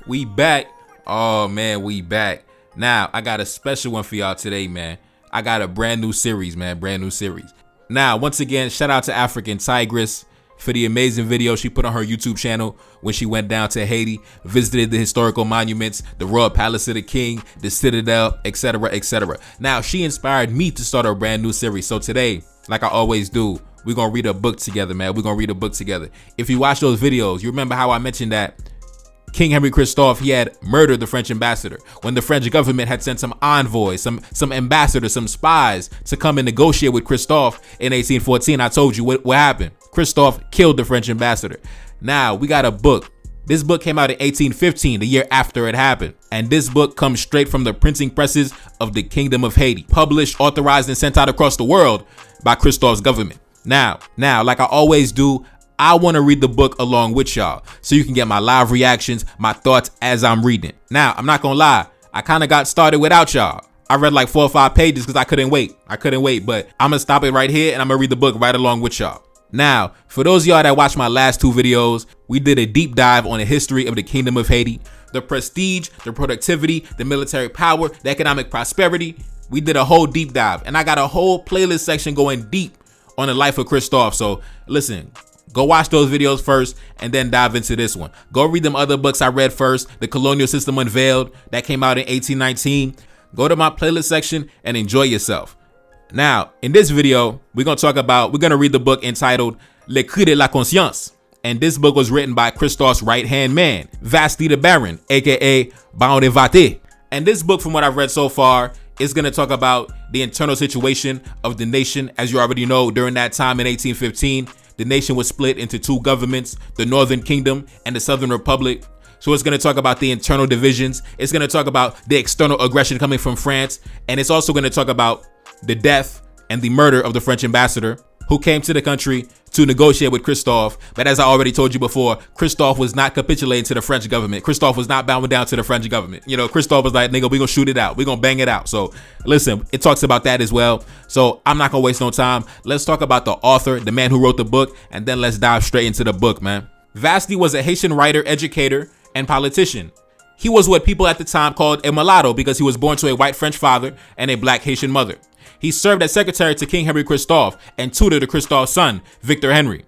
We back. Oh man, we back. Now, I got a special one for y'all today, man. I got a brand new series, man. Brand new series. Now, once again, shout out to African Tigress for the amazing video she put on her YouTube channel when she went down to Haiti, visited the historical monuments, the Royal Palace of the King, the Citadel, etc., etc. Now, she inspired me to start a brand new series. So today, like I always do, we're going to read a book together, man. We're going to read a book together. If you watch those videos, you remember how I mentioned that King Henry Christophe, he had murdered the French ambassador when the French government had sent some envoys, some ambassadors, some spies to come and negotiate with Christophe in 1814. I told you what happened. Christophe killed the French ambassador. Now we got a book. This book came out in 1815, the year after it happened. And this book comes straight from the printing presses of the Kingdom of Haiti, published, authorized, and sent out across the world by Christophe's government. Now, like I always do, I want to read the book along with y'all so you can get my live reactions, my thoughts as I'm reading. Now, I'm not going to lie. I kind of got started without y'all. I read like 4 or 5 pages because I couldn't wait, but I'm going to stop it right here and I'm going to read the book right along with y'all. Now, for those of y'all that watched my last 2 videos, we did a deep dive on the history of the Kingdom of Haiti, the prestige, the productivity, the military power, the economic prosperity. We did a whole deep dive and I got a whole playlist section going deep on the life of Christophe. So listen, go watch those videos first and then dive into this one. Go read them other books I read first. The Colonial System Unveiled, that came out in 1819. Go to my playlist section and enjoy yourself. Now, in this video, we're going to read the book entitled Le Cri de la Conscience. And this book was written by Christophe's right-hand man, Vastey the Baron, aka Baron de Vastey. And this book, from what I've read so far, is going to talk about the internal situation of the nation. As you already know, during that time in 1815, the nation was split into 2 governments, the Northern Kingdom and the Southern Republic. So it's going to talk about the internal divisions. It's going to talk about the external aggression coming from France. And it's also going to talk about the death and the murder of the French ambassador who came to the country to negotiate with Christophe. But as I already told you before, Christophe was not capitulating to the French government. Christophe was not bowing down to the French government. You know, Christophe was like, nigga, we're going to shoot it out. We're going to bang it out. So listen, it talks about that as well. So I'm not going to waste no time. Let's talk about the author, the man who wrote the book, and then let's dive straight into the book, man. Vastey was a Haitian writer, educator, and politician. He was what people at the time called a mulatto because he was born to a white French father and a black Haitian mother. He served as secretary to King Henry Christophe and tutor to Christophe's son, Victor Henry.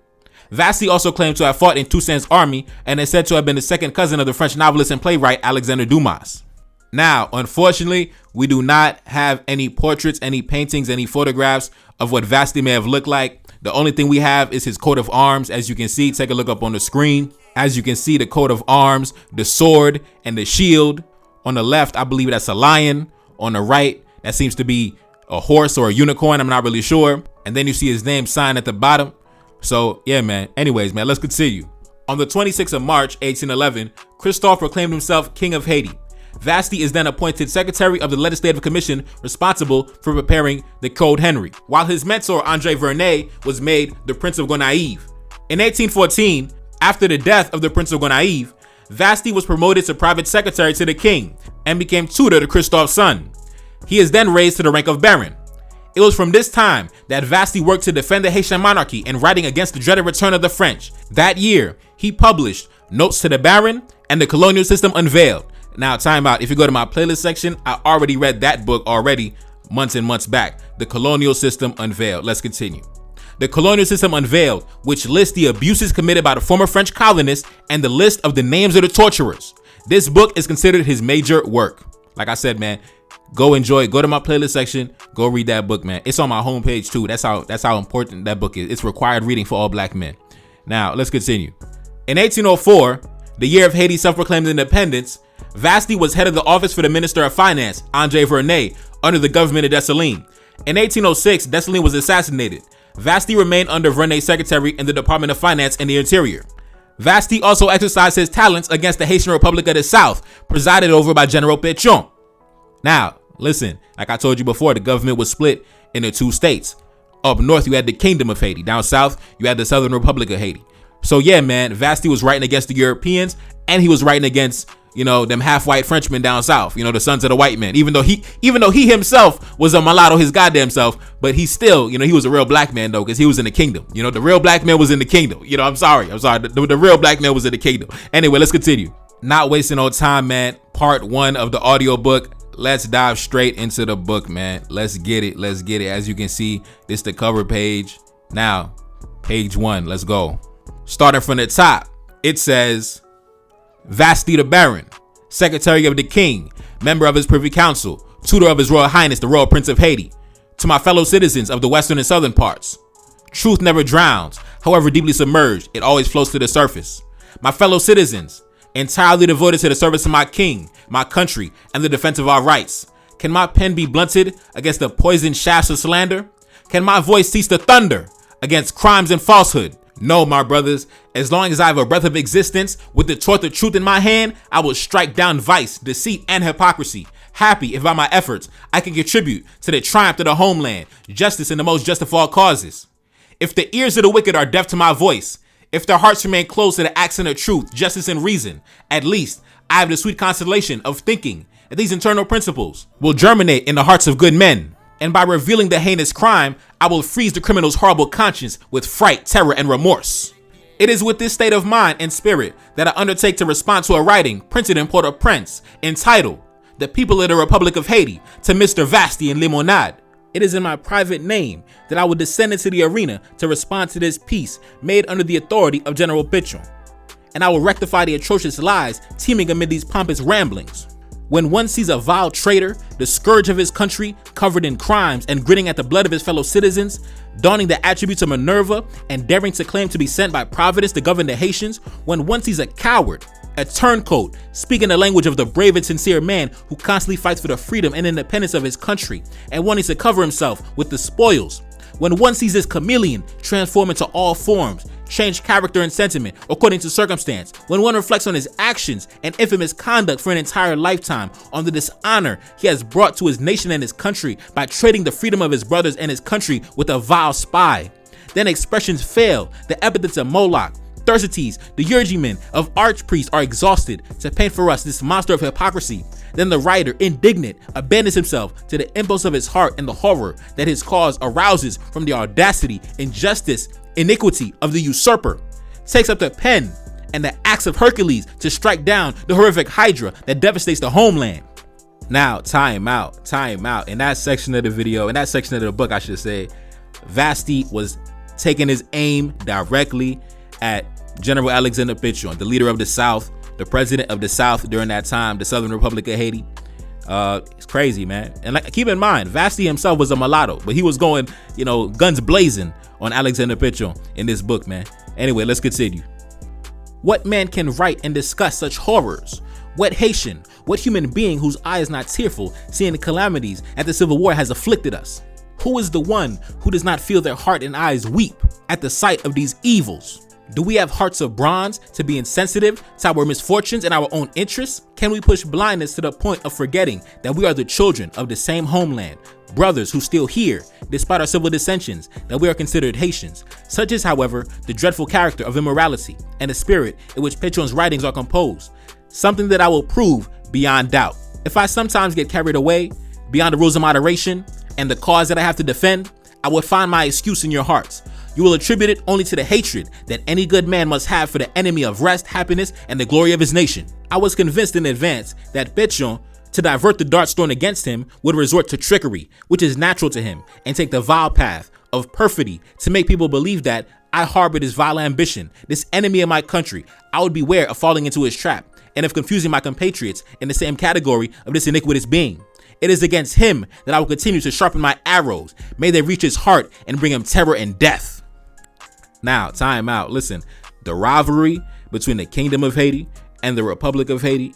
Vastey also claimed to have fought in Toussaint's army and is said to have been the second cousin of the French novelist and playwright Alexandre Dumas. Now, unfortunately, we do not have any portraits, any paintings, any photographs of what Vastey may have looked like. The only thing we have is his coat of arms. As you can see, take a look up on the screen. As you can see, the coat of arms, the sword, and the shield. On the left, I believe that's a lion. On the right, that seems to be a horse or a unicorn. I'm not really sure. And then you see his name signed at the bottom. So yeah, man. Anyways, man, let's continue. On the 26th of March, 1811, Christophe proclaimed himself King of Haiti. Vastey is then appointed secretary of the legislative commission responsible for preparing the Code Henry, while his mentor, Andre Vernet, was made the Prince of Gonaive. In 1814, after the death of the Prince of Gonaive, Vastey was promoted to private secretary to the king and became tutor to Christophe's son. He is then raised to the rank of Baron. It was from this time that Vastey worked to defend the Haitian monarchy in writing against the dreaded return of the French. That year, he published Notes to the Baron and the Colonial System Unveiled. Now, time out. If you go to my playlist section, I already read that book already months and months back. The Colonial System Unveiled. Let's continue. The Colonial System Unveiled, which lists the abuses committed by the former French colonists and the list of the names of the torturers. This book is considered his major work. Like I said, man, go enjoy it. Go to my playlist section. Go read that book, man. It's on my homepage too. That's how important that book is. It's required reading for all black men. Now, let's continue. In 1804, the year of Haiti's self-proclaimed independence, Vastey was head of the office for the Minister of Finance, Andre Vernet, under the government of Dessalines. In 1806, Dessalines was assassinated. Vastey remained under Vernet's secretary in the Department of Finance and the Interior. Vastey also exercised his talents against the Haitian Republic of the South, presided over by General Pétion. Now, listen, like I told you before, the government was split into 2 states. Up north, you had the Kingdom of Haiti. Down south, you had the Southern Republic of Haiti. So yeah, man, Vastey was writing against the Europeans, and he was writing against, you know, them half-white Frenchmen down south, you know, the sons of the white men. Even though he himself was a mulatto his goddamn self, but he still, you know, he was a real black man though, because he was in the kingdom. You know, the real black man was in the kingdom. You know, I'm sorry. The real black man was in the kingdom. Anyway, let's continue. not wasting no time, man. Part 1 of the audiobook. Let's dive straight into the book, man. Let's get it. Let's get it. As you can see, this is the cover page. Now, page 1. Let's go. Starting from the top, it says, Vastey the Baron, Secretary of the King, member of his Privy Council, tutor of His Royal Highness the Royal Prince of Haiti, to my fellow citizens of the western and southern parts. Truth never drowns. However deeply submerged, it always floats to the surface. My fellow citizens, entirely devoted to the service of my king, my country, and the defense of our rights. Can my pen be blunted against the poisoned shafts of slander? Can my voice cease to thunder against crimes and falsehood? No, my brothers. As long as I have a breath of existence, with the torch of truth in my hand, I will strike down vice, deceit, and hypocrisy. Happy if by my efforts I can contribute to the triumph of the homeland, justice in the most just of all causes. If the ears of the wicked are deaf to my voice, if their hearts remain closed to the accent of truth, justice, and reason, at least I have the sweet consolation of thinking that these internal principles will germinate in the hearts of good men. And by revealing the heinous crime, I will freeze the criminal's horrible conscience with fright, terror, and remorse. It is with this state of mind and spirit that I undertake to respond to a writing printed in Port-au-Prince entitled, The People of the Republic of Haiti, to Mr. Vastey and Limonade. It is in my private name that I will descend into the arena to respond to this piece made under the authority of General Pichon. And I will rectify the atrocious lies teeming amid these pompous ramblings. When one sees a vile traitor, the scourge of his country, covered in crimes and grinning at the blood of his fellow citizens, donning the attributes of Minerva and daring to claim to be sent by Providence to govern the Haitians, when one sees a coward, a turncoat, speaking the language of the brave and sincere man who constantly fights for the freedom and independence of his country and wanting to cover himself with the spoils, when one sees this chameleon transform into all forms, change character and sentiment according to circumstance, when one reflects on his actions and infamous conduct for an entire lifetime, on the dishonor he has brought to his nation and his country by trading the freedom of his brothers and his country with a vile spy, then expressions fail. The epithets of Moloch, Thersites, the eulogymen of archpriests are exhausted to paint for us this monster of hypocrisy. Then the writer, indignant, abandons himself to the impulse of his heart and the horror that his cause arouses from the audacity, injustice, iniquity of the usurper, takes up the pen and the axe of Hercules to strike down the horrific hydra that devastates the homeland. Now, time out. In that section of the video, in that section of the book, I should say, Vastey was taking his aim directly at General Alexander Pichon, the leader of the South, the president of the South during that time, the Southern Republic of Haiti. It's crazy, man. And keep in mind, Vastey himself was a mulatto, but he was going, guns blazing on Alexander Pichon in this book, man. Anyway, let's continue. What man can write and discuss such horrors? What Haitian, what human being whose eye is not tearful, seeing the calamities that the Civil War has afflicted us? Who is the one who does not feel their heart and eyes weep at the sight of these evils? Do we have hearts of bronze to be insensitive to our misfortunes and our own interests? Can we push blindness to the point of forgetting that we are the children of the same homeland, brothers who still hear, despite our civil dissensions, that we are considered Haitians? Such is, however, the dreadful character of immorality and the spirit in which Pichon's writings are composed, something that I will prove beyond doubt. If I sometimes get carried away beyond the rules of moderation and the cause that I have to defend, I will find my excuse in your hearts. You will attribute it only to the hatred that any good man must have for the enemy of rest, happiness, and the glory of his nation. I was convinced in advance that Pichon, to divert the darts thrown against him, would resort to trickery, which is natural to him, and take the vile path of perfidy to make people believe that I harbor this vile ambition, this enemy of my country. I would beware of falling into his trap and of confusing my compatriots in the same category of this iniquitous being. It is against him that I will continue to sharpen my arrows. May they reach his heart and bring him terror and death. Now, time out. Listen, the rivalry between the Kingdom of Haiti and the Republic of Haiti,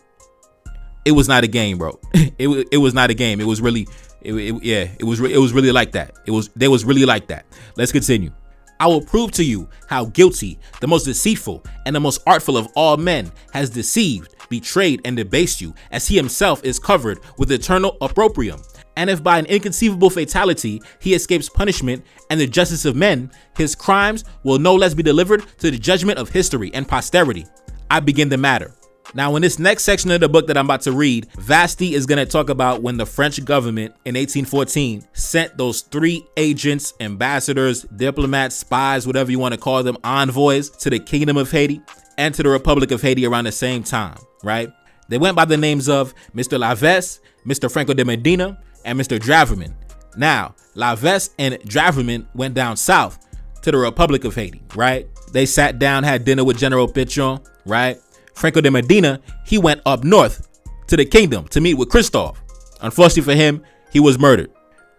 it was not a game, bro. It was not a game. It was really, it was really like that. They was really like that. Let's continue. I will prove to you how guilty the most deceitful and the most artful of all men has deceived, betrayed, and debased you, as he himself is covered with eternal opprobrium. And if by an inconceivable fatality he escapes punishment and the justice of men, his crimes will no less be delivered to the judgment of history and posterity. I begin the matter. Now, in this next section of the book that I'm about to read, Vastey is going to talk about when the French government in 1814 sent those 3 agents, ambassadors, diplomats, spies, whatever you want to call them, envoys to the Kingdom of Haiti. and to the Republic of Haiti around the same time, right? They went by the names of Mr. Laveste, Mr. Franco de Medina, and Mr. Draverman. Now, Laveste and Draverman went down south to the Republic of Haiti, right? They sat down, had dinner with General Pichon, right? Franco de Medina, he went up north to the kingdom to meet with Christophe. Unfortunately for him, he was murdered.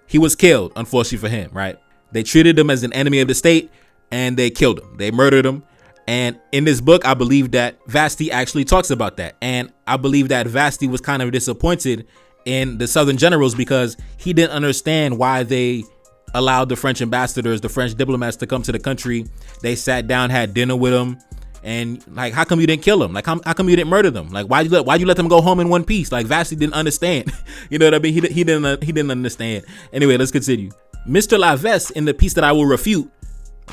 He was killed, unfortunately for him, right? They treated him as an enemy of the state and they killed him. They murdered him. And in this book, I believe that Vastey actually talks about that. And I believe that Vastey was kind of disappointed in the Southern generals because he didn't understand why they allowed the French ambassadors, the French diplomats to come to the country. They sat down, had dinner with them. And like, how come you didn't kill them? Like, how come you didn't murder them? Like, why you let them go home in one piece? Like, Vastey didn't understand. You know what I mean? He didn't understand. Anyway, let's continue. Mr. Laveste, in the piece that I will refute,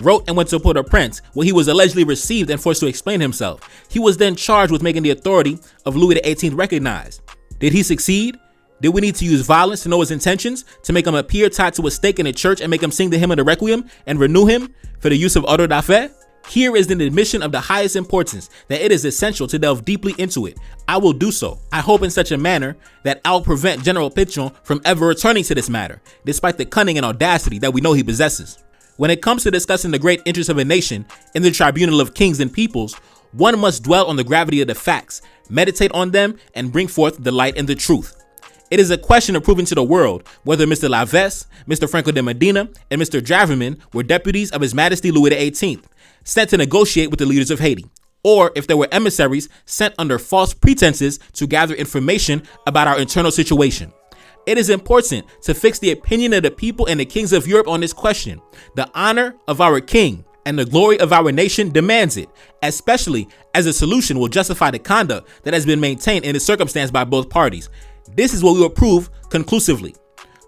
wrote and went to Port-au-Prince, where he was allegedly received and forced to explain himself. He was then charged with making the authority of Louis XVIII recognized. Did he succeed? Did we need to use violence to know his intentions, to make him appear tied to a stake in a church and make him sing the hymn of the Requiem and renew him for the use of ordre d'affaires? Here is an admission of the highest importance that it is essential to delve deeply into it. I will do so. I hope in such a manner that I'll prevent General Pichon from ever returning to this matter, despite the cunning and audacity that we know he possesses. When it comes to discussing the great interests of a nation in the tribunal of kings and peoples, one must dwell on the gravity of the facts, meditate on them, and bring forth the light and the truth. It is a question of proving to the world whether Mr. Laveste, Mr. Franco de Medina, and Mr. Draverman were deputies of His Majesty Louis XVIII, sent to negotiate with the leaders of Haiti, or if they were emissaries sent under false pretenses to gather information about our internal situation. It is important to fix the opinion of the people and the kings of Europe on this question. The honor of our king and the glory of our nation demands it, especially as a solution will justify the conduct that has been maintained in this circumstance by both parties. This is what we will prove conclusively.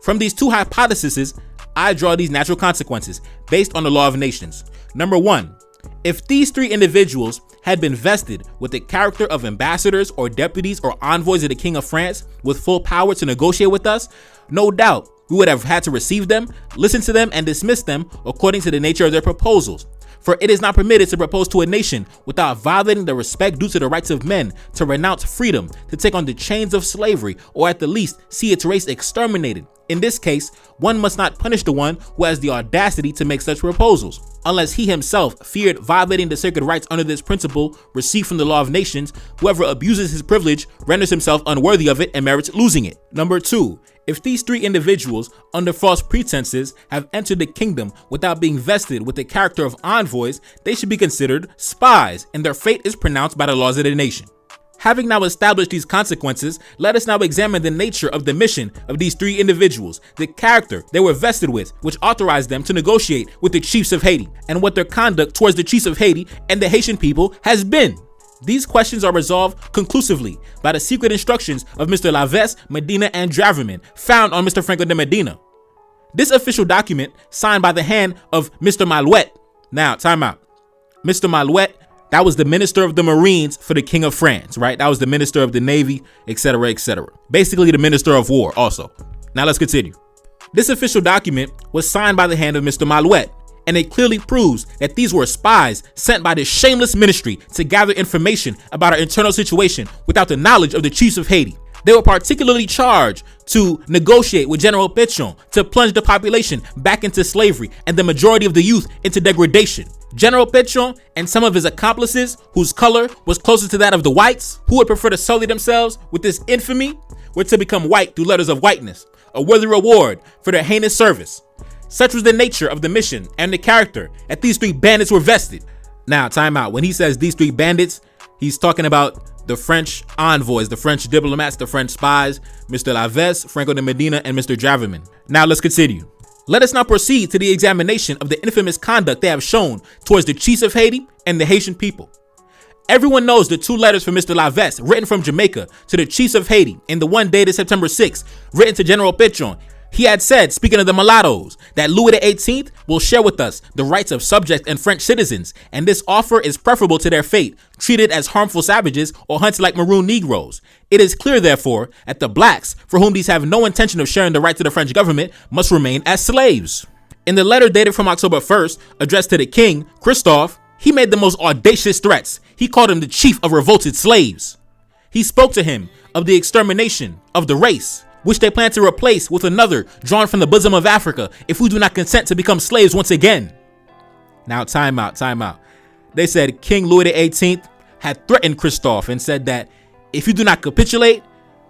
From these two hypotheses, I draw these natural consequences based on the law of nations. Number one, if these three individuals had been vested with the character of ambassadors or deputies or envoys of the King of France with full power to negotiate with us, no doubt we would have had to receive them, listen to them, and dismiss them according to the nature of their proposals. For it is not permitted to propose to a nation without violating the respect due to the rights of men to renounce freedom, to take on the chains of slavery, or at the least see its race exterminated. In this case, one must not punish the one who has the audacity to make such proposals, unless he himself feared violating the sacred rights under this principle received from the law of nations. Whoever abuses his privilege renders himself unworthy of it and merits losing it. Number two, if these three individuals, under false pretenses, have entered the kingdom without being vested with the character of envoys, they should be considered spies, and their fate is pronounced by the laws of the nation. Having now established these consequences, let us now examine the nature of the mission of these three individuals, the character they were vested with, which authorized them to negotiate with the chiefs of Haiti, and what their conduct towards the chiefs of Haiti and the Haitian people has been. These questions are resolved conclusively by the secret instructions of Mr. Laveste, Medina, and Draverman, found on Mr. Franco de Medina. This official document, signed by the hand of Mr. Malouet. Now, time out. Mr. Malouet, that was the minister of the Marines for the King of France, right? That was the minister of the Navy, etc., etc. Basically, the minister of war also. Now, let's continue. This official document was signed by the hand of Mr. Malouet, and it clearly proves that these were spies sent by this shameless ministry to gather information about our internal situation without the knowledge of the chiefs of Haiti. They were particularly charged to negotiate with General Pichon to plunge the population back into slavery and the majority of the youth into degradation. General Pichon and some of his accomplices, whose color was closer to that of the whites, who would prefer to sully themselves with this infamy, were to become white through letters of whiteness, a worthy reward for their heinous service. Such was the nature of the mission and the character that these three bandits were vested. Now, time out. When he says these three bandits, he's talking about the French envoys, the French diplomats, the French spies, Mr. Laveste, Franco de Medina, and Mr. Draverman. Now, let's continue. Let us now proceed to the examination of the infamous conduct they have shown towards the chiefs of Haiti and the Haitian people. Everyone knows the two letters from Mr. Laveste written from Jamaica to the chiefs of Haiti, and the one dated September 6th written to General Pichon. He had said, speaking of the mulattoes, that Louis XVIII will share with us the rights of subject and French citizens, and this offer is preferable to their fate, treated as harmful savages or hunted like maroon Negroes. It is clear, therefore, that the blacks, for whom these have no intention of sharing the rights of the French government, must remain as slaves. In the letter dated from October 1st, addressed to the king, Christophe, He made the most audacious threats. He called him the chief of revolted slaves. He spoke to him of the extermination of the race, which they plan to replace with another drawn from the bosom of Africa if we do not consent to become slaves once again. Now, time out. They said King Louis XVIII had threatened Christophe and said that if you do not capitulate,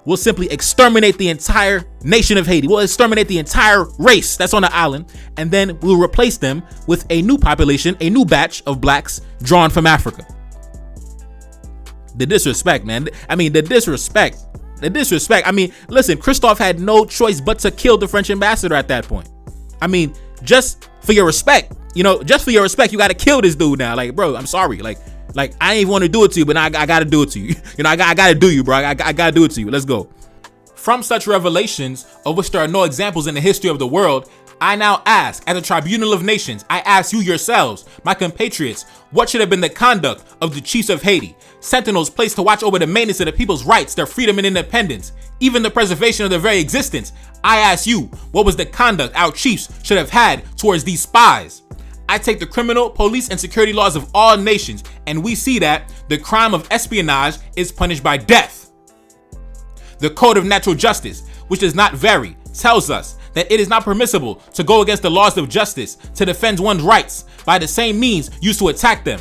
we'll simply exterminate the entire nation of Haiti. We'll exterminate the entire race that's on the island, and then we'll replace them with a new population, a new batch of blacks drawn from Africa. The disrespect, man. The disrespect. I mean, listen, Christophe had no choice but to kill the French ambassador at that point. I mean, just for your respect, you got to kill this dude now. Like, bro, I'm sorry. Like I ain't want to do it to you, but I got to do it to you. I got to do you, bro. I got to do it to you. Let's go. From such revelations, of which there are no examples in the history of the world, I now ask, at the tribunal of nations, I ask you yourselves, my compatriots, what should have been the conduct of the chiefs of Haiti, sentinels placed to watch over the maintenance of the people's rights, their freedom and independence, even the preservation of their very existence? I ask you, what was the conduct our chiefs should have had towards these spies? I take the criminal, police, and security laws of all nations, and we see that the crime of espionage is punished by death. The Code of Natural Justice, which does not vary, tells us that it is not permissible to go against the laws of justice to defend one's rights by the same means used to attack them.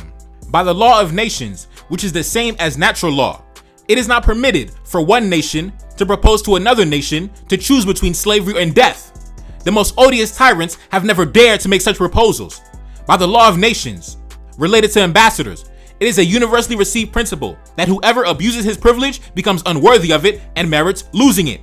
By the law of nations, which is the same as natural law, it is not permitted for one nation to propose to another nation to choose between slavery and death. The most odious tyrants have never dared to make such proposals. By the law of nations, related to ambassadors, it is a universally received principle that whoever abuses his privilege becomes unworthy of it and merits losing it.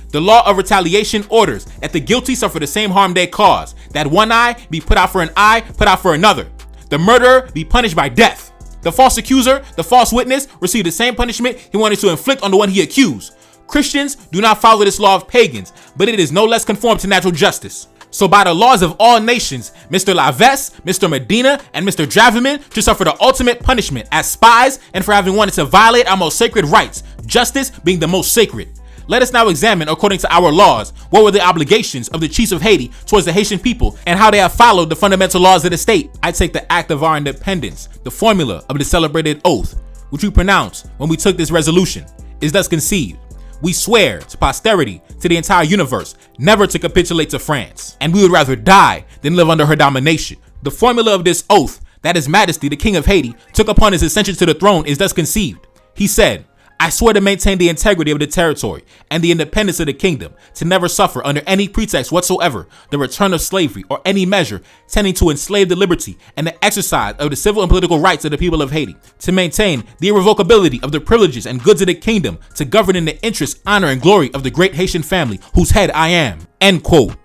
The law of retaliation orders that the guilty suffer the same harm they cause, that one eye be put out for an eye, put out for another. The murderer be punished by death. The false accuser, the false witness, receive the same punishment he wanted to inflict on the one he accused. Christians do not follow this law of pagans, but it is no less conformed to natural justice. So by the laws of all nations, Mr. Lavesse, Mr. Medina, and Mr. Draviman should suffer the ultimate punishment as spies and for having wanted to violate our most sacred rights, justice being the most sacred. Let us now examine, according to our laws, what were the obligations of the chiefs of Haiti towards the Haitian people and how they have followed the fundamental laws of the state. I take the act of our independence, the formula of the celebrated oath, which we pronounced when we took this resolution, is thus conceived. We swear to posterity, to the entire universe, never to capitulate to France, and we would rather die than live under her domination. The formula of this oath that His Majesty, the King of Haiti, took upon his ascension to the throne is thus conceived. He said, I swear to maintain the integrity of the territory and the independence of the kingdom, to never suffer under any pretext whatsoever the return of slavery or any measure tending to enslave the liberty and the exercise of the civil and political rights of the people of Haiti, to maintain the irrevocability of the privileges and goods of the kingdom, to govern in the interest, honor, and glory of the great Haitian family whose head I am. End quote.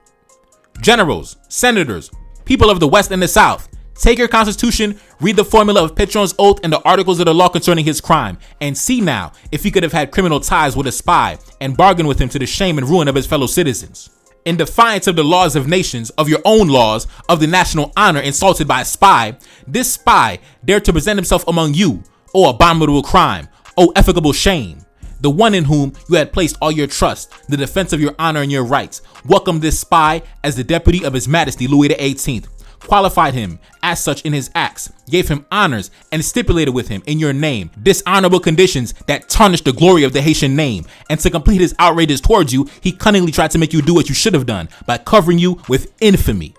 Generals, senators, people of the West and the South, take your constitution, read the formula of Pétion's oath and the articles of the law concerning his crime, and see now if he could have had criminal ties with a spy and bargain with him to the shame and ruin of his fellow citizens. In defiance of the laws of nations, of your own laws, of the national honor insulted by a spy, this spy dared to present himself among you, O abominable crime, O effaceable shame. The one in whom you had placed all your trust, the defense of your honor and your rights, welcomed this spy as the deputy of His Majesty Louis XVIII, qualified him as such in his acts, gave him honors, and stipulated with him in your name dishonorable conditions that tarnished the glory of the Haitian name. And to complete his outrages towards you, he cunningly tried to make you do what you should have done by covering you with infamy.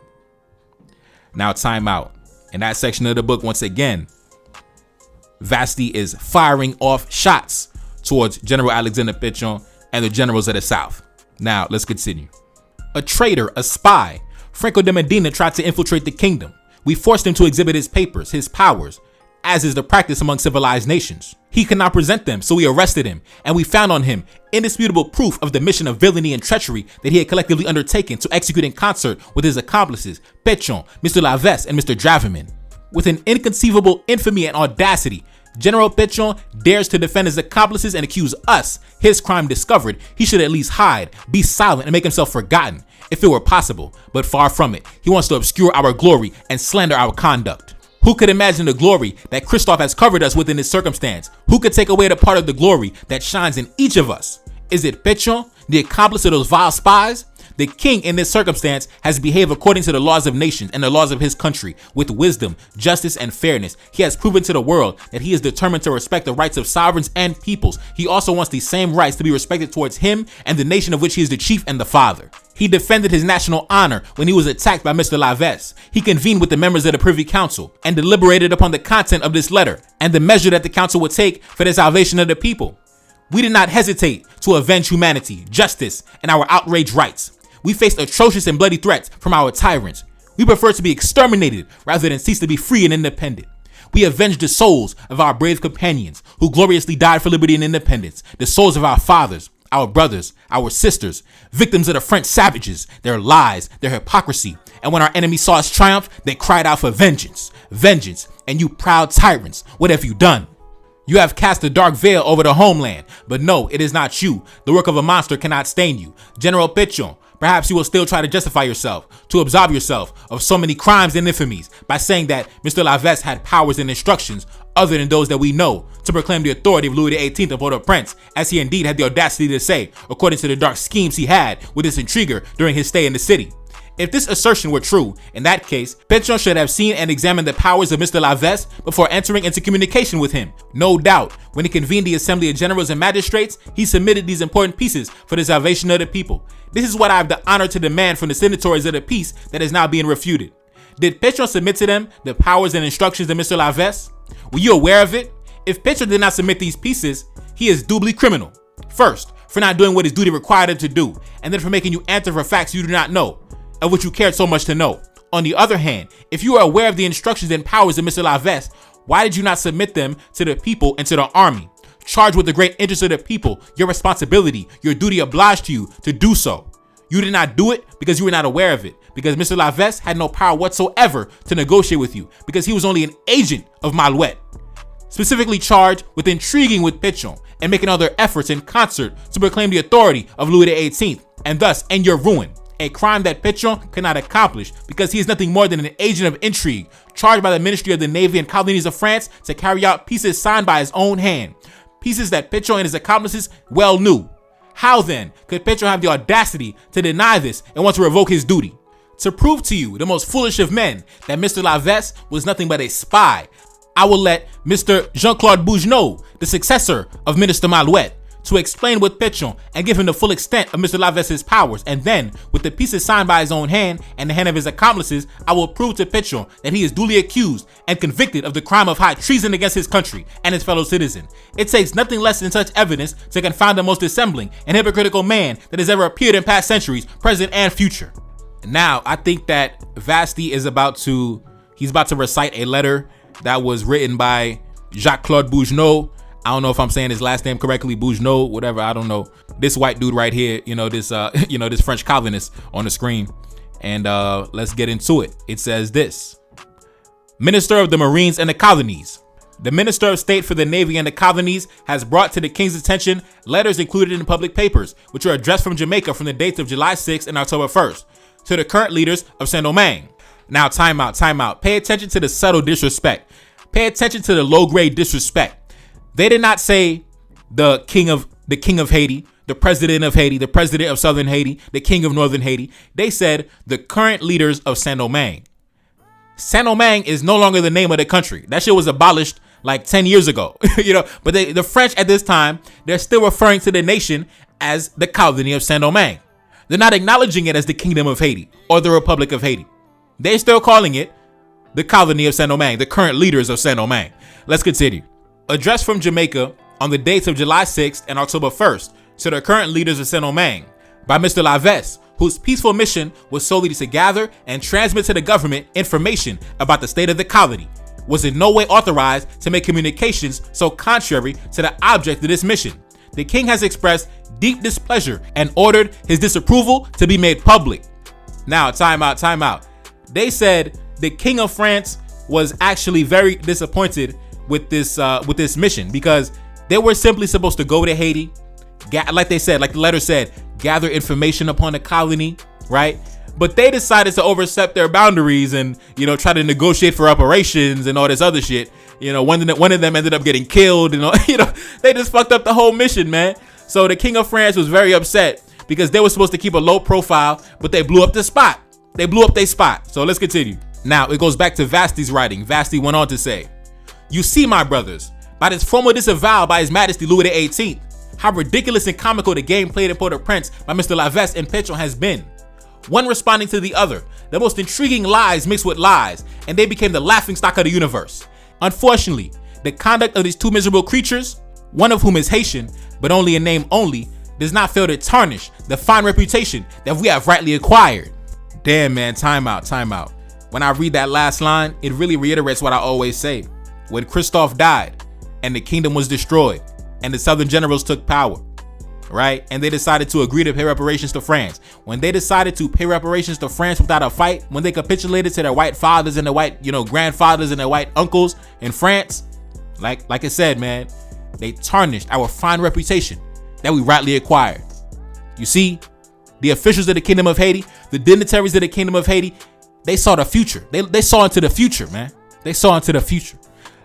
Now time out. In that section of the book, once again, Vastey is firing off shots towards General Alexander Pétion and the generals of the South. Now let's continue. A traitor, a spy, Franco de Medina tried to infiltrate the kingdom. We forced him to exhibit his papers, his powers, as is the practice among civilized nations. He could not present them, so we arrested him, and we found on him indisputable proof of the mission of villainy and treachery that he had collectively undertaken to execute in concert with his accomplices, Pétion, Mr. Lavesse, and Mr. Draviman. With an inconceivable infamy and audacity, General Pétion dares to defend his accomplices and accuse us, his crime discovered. He should at least hide, be silent, and make himself forgotten, if it were possible, but far from it. He wants to obscure our glory and slander our conduct. Who could imagine the glory that Christophe has covered us with in this circumstance? Who could take away the part of the glory that shines in each of us? Is it Pétion, the accomplice of those vile spies? The king in this circumstance has behaved according to the laws of nations and the laws of his country with wisdom, justice, and fairness. He has proven to the world that he is determined to respect the rights of sovereigns and peoples. He also wants these same rights to be respected towards him and the nation of which he is the chief and the father. He defended his national honor when he was attacked by Mr. Laves. He convened with the members of the Privy Council and deliberated upon the content of this letter and the measure that the council would take for the salvation of the people. We did not hesitate to avenge humanity, justice, and our outraged rights. We faced atrocious and bloody threats from our tyrants. We preferred to be exterminated rather than cease to be free and independent. We avenged the souls of our brave companions who gloriously died for liberty and independence, the souls of our fathers, our brothers, our sisters, victims of the French savages, their lies, their hypocrisy. And when our enemies saw us triumph, they cried out for vengeance. Vengeance, and you proud tyrants, what have you done? You have cast a dark veil over the homeland, but no, it is not you. The work of a monster cannot stain you. General Pichon, perhaps you will still try to justify yourself, to absolve yourself of so many crimes and infamies by saying that Mr. Laves had powers and instructions other than those that we know to proclaim the authority of Louis XVIII of Port-au-Prince, as he indeed had the audacity to say, according to the dark schemes he had with this intriguer during his stay in the city. If this assertion were true, in that case, Pichon should have seen and examined the powers of Mr. Laves before entering into communication with him. No doubt, when he convened the Assembly of Generals and Magistrates, he submitted these important pieces for the salvation of the people. This is what I have the honor to demand from the signatories of the peace that is now being refuted. Did Pichon submit to them the powers and instructions of Mr. Laves? Were you aware of it? If Pichon did not submit these pieces, he is doubly criminal. First, for not doing what his duty required him to do, and then for making you answer for facts you do not know, of which you cared so much to know. On the other hand, if you are aware of the instructions and powers of Mr. Laves, why did you not submit them to the people and to the army? Charged with the great interest of the people, your responsibility, your duty obliged you to do so. You did not do it because you were not aware of it, because Mr. Laves had no power whatsoever to negotiate with you, because he was only an agent of Malouet, specifically charged with intriguing with Pichon and making other efforts in concert to proclaim the authority of Louis XVIII, and thus end your ruin. A crime that Pichon cannot accomplish because he is nothing more than an agent of intrigue, charged by the Ministry of the Navy and Colonies of France to carry out pieces signed by his own hand, pieces that Pichon and his accomplices well knew. How then could Pichon have the audacity to deny this and want to revoke his duty? To prove to you, the most foolish of men, that Mr. Laves was nothing but a spy, I will let Mr. Jean-Claude Bougenot, the successor of Minister Malouet, to explain with Pichon and give him the full extent of Mr. Laves' powers, and then, with the pieces signed by his own hand and the hand of his accomplices, I will prove to Pichon that he is duly accused and convicted of the crime of high treason against his country and his fellow citizen. It takes nothing less than such evidence to confound the most dissembling and hypocritical man that has ever appeared in past centuries, present and future. Now, I think that Vastey is about to recite a letter that was written by Jacques-Claude Bougenot. I don't know if I'm saying his last name correctly, Bougenot, whatever, I don't know. This white dude right here, this French colonist on the screen. And let's get into it. It says this: Minister of the Marines and the Colonies. The Minister of State for the Navy and the Colonies has brought to the King's attention letters included in public papers, which are addressed from Jamaica from the dates of July 6th and October 1st to the current leaders of Saint-Domingue. Now, time out. Pay attention to the subtle disrespect. Pay attention to the low-grade disrespect. They did not say the king of Haiti, the president of Haiti, the president of southern Haiti, the king of northern Haiti. They said the current leaders of Saint-Domingue. Saint-Domingue is no longer the name of the country. That shit was abolished like 10 years ago. But the French at this time, they're still referring to the nation as the colony of Saint-Domingue. They're not acknowledging it as the Kingdom of Haiti or the Republic of Haiti. They're still calling it the colony of Saint-Domingue, the current leaders of Saint-Domingue. Let's continue. Addressed from Jamaica on the dates of July 6th and October 1st to the current leaders of Saint-Domingue by Mr. Laves, whose peaceful mission was solely to gather and transmit to the government information about the state of the colony, was in no way authorized to make communications so contrary to the object of this mission. The king has expressed deep displeasure and ordered his disapproval to be made public. Now, time out. They said the King of France was actually very disappointed with this mission because they were simply supposed to go to Haiti, like they said, like the letter said, gather information upon the colony, right? But they decided to overstep their boundaries and, try to negotiate for reparations and all this other shit. One of them ended up getting killed and, they just fucked up the whole mission, man. So the King of France was very upset because they were supposed to keep a low profile, but they blew up the spot. They blew up their spot. So let's continue. Now, it goes back to Vastey's writing. Vastey went on to say, "You see, my brothers, by this formal disavowal by His Majesty Louis XVIII, how ridiculous and comical the game played in Port-au-Prince by Mr. La Veste and Pétion has been. One responding to the other, the most intriguing lies mixed with lies, and they became the laughingstock of the universe. Unfortunately, the conduct of these two miserable creatures, one of whom is Haitian, but only in name only, does not fail to tarnish the fine reputation that we have rightly acquired." Damn, man, time out. When I read that last line, it really reiterates what I always say. When Christophe died and the kingdom was destroyed and the Southern generals took power, right? And they decided to agree to pay reparations to France. When they decided to pay reparations to France without a fight, when they capitulated to their white fathers and their white, grandfathers and their white uncles in France, like I said, man, they tarnished our fine reputation that we rightly acquired. You see, the officials of the Kingdom of Haiti, the dignitaries of the Kingdom of Haiti, they saw the future. They saw into the future, man. They saw into the future.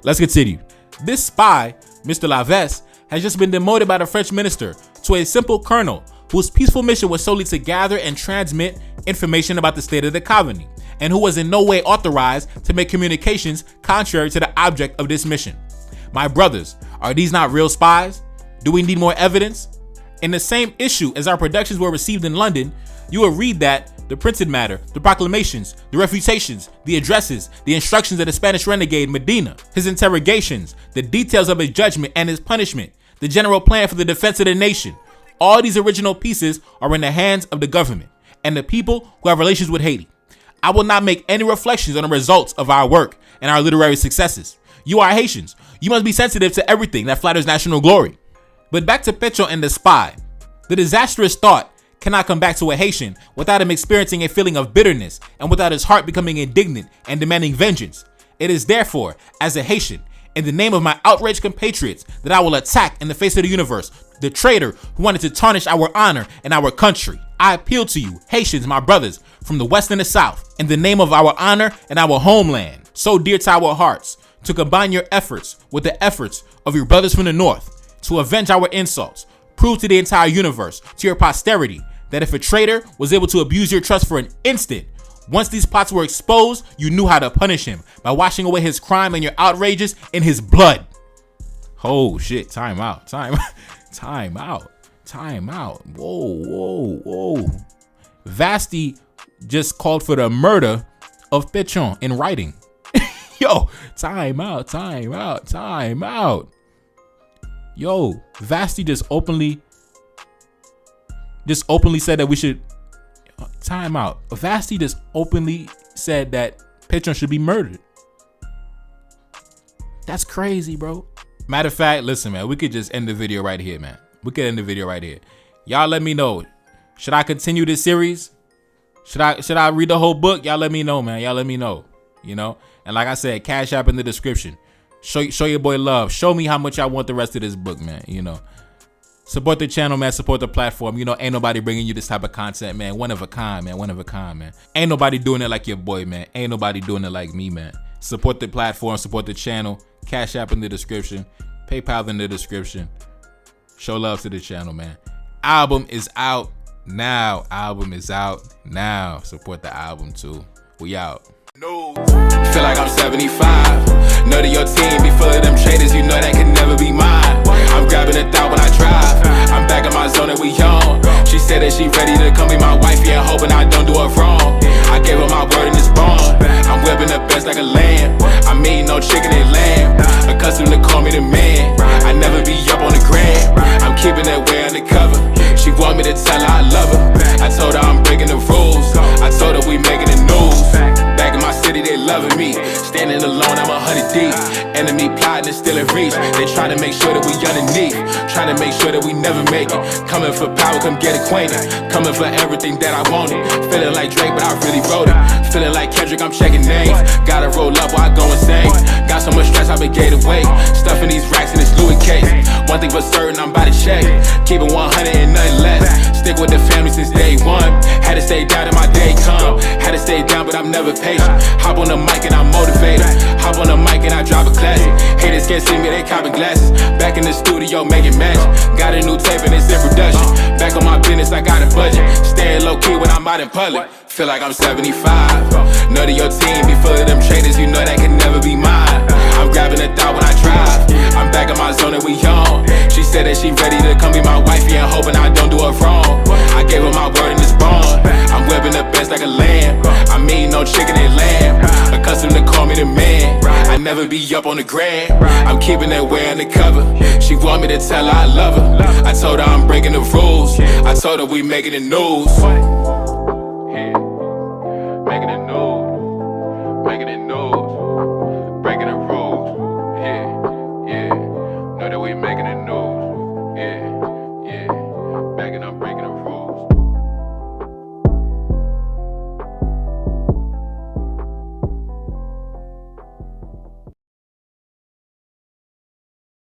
Let's continue. This spy, Mr. La Veste, has just been demoted by the French minister to a simple colonel whose peaceful mission was solely to gather and transmit information about the state of the colony, and who was in no way authorized to make communications contrary to the object of this mission. My brothers, are these not real spies? Do we need more evidence? In the same issue as our productions were received in London, you will read that the printed matter, the proclamations, the refutations, the addresses, the instructions of the Spanish renegade Medina, his interrogations, the details of his judgment and his punishment, the general plan for the defense of the nation, all these original pieces are in the hands of the government and the people who have relations with Haiti. I will not make any reflections on the results of our work and our literary successes. You are Haitians. You must be sensitive to everything that flatters national glory. But back to Pétion and the spy. The disastrous thought cannot come back to a Haitian without him experiencing a feeling of bitterness and without his heart becoming indignant and demanding vengeance. It is therefore, as a Haitian, in the name of my outraged compatriots, that I will attack in the face of the universe the traitor who wanted to tarnish our honor and our country. I appeal to you, Haitians, my brothers, from the west and the south, in the name of our honor and our homeland, so dear to our hearts, to combine your efforts with the efforts of your brothers from the north, to avenge our insults, prove to the entire universe, to your posterity, that if a traitor was able to abuse your trust for an instant, once these plots were exposed, you knew how to punish him by washing away his crime and your outrages in his blood. Oh shit, time out. Whoa. Vastey just called for the murder of Pétion in writing. Yo, time out. Yo, Vastey just openly said that we should time out. Vastey just openly said that Pétion should be murdered. That's crazy, bro. Matter of fact, listen, man, we could just end the video right here, man. Y'all let me know. Should I continue this series? Should I read the whole book? Y'all let me know, man. Y'all let me know. And like I said, Cash App in the description. Show your boy love. Show me how much I want the rest of this book, man. Support the channel, man. Support the platform. Ain't nobody bringing you this type of content, man. One of a kind, man. Ain't nobody doing it like your boy, man. Ain't nobody doing it like me, man. Support the platform. Support the channel. Cash App in the description. PayPal in the description. Show love to the channel, man. Album is out now. Support the album, too. We out. No. Feel like I'm 75. Know that your team be full of them traitors, you know that can never be mine. I'm grabbing a thought when I drive. I'm back in my zone and we on. She said that she ready to come be my wifey and hoping I don't do her wrong. I gave her my word and it's bond. I'm whipping the best like a lamb. I'm eating no chicken and lamb. Accustomed to call me the man. I never be up on the gram. I'm keeping that way undercover. She want me to tell her I love her. I told her I'm breaking the rules. I told her we making the news. Back in my city, they loving me. Standing alone, I'm 100 deep. Enemy plotting and still in reach. They trying to make sure that we underneath. Trying to make sure that we never make it. Coming for power, come get acquainted. Coming for everything that I wanted. Feeling like Drake, but I really wrote it. Feeling like Kendrick, I'm checking names. Gotta roll up while I go insane. Got so much stress, I been gained weight. Stuffing these racks in this Louis case. One thing for certain, I'm about to check. Keep it 100 and nothing less. Stick with the family since day one. Had to stay down till my day come. Had to stay down, but I'm never patient. Hop on the mic and I'm motivated. Hop on the mic and I drive a classic. Haters can't see me, they copping glasses. Back in the studio making magic. Got a new tape and it's in production. Back on my business, I got a I'm out in public, feel like I'm 75. None of your team be full of them traitors, you know that can never be mine. I'm grabbing a thought when I drive, I'm back in my zone and we on. She said that she ready to come be my wifey and hoping I don't do her wrong. I gave her my word in this bond, I'm whipping the best like a lamb. I'm eating no chicken and lamb, accustomed to call me the man. I never be up on the gram, I'm keeping that way undercover. She want me to tell her I love her, I told her I'm breaking the rules, I told her we making the news.